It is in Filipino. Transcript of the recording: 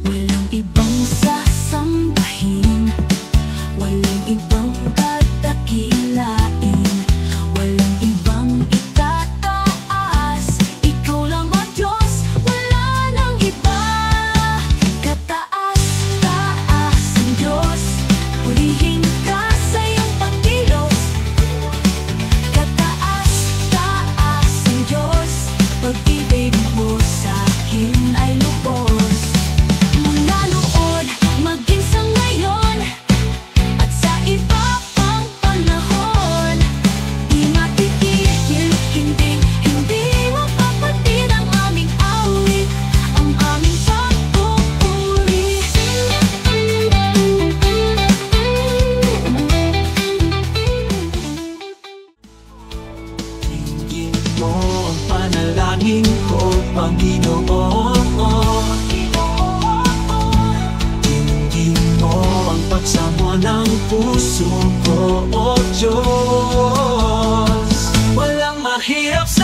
Walang ibang sasambahin, walang ibang dadakilain, walang ibang itataas. Ikaw lang ang Diyos, wala nang iba. Kataas, taas ang Diyos, purihin ka sa iyong pagkilos. Kataas, taas ang Diyos, pag-ibig mo sa'kin ay lubos. Mula noon, maging sa ngayon, at sa iba pang panahon, di matitigil, hindi mapapatid ang aming awit, ang aming pagpupuri. Tingin mo ang panalangin ko, Panginoon. Tingin mo ang pagsamo ng puso ko, O Diyos. Walang mahirap sa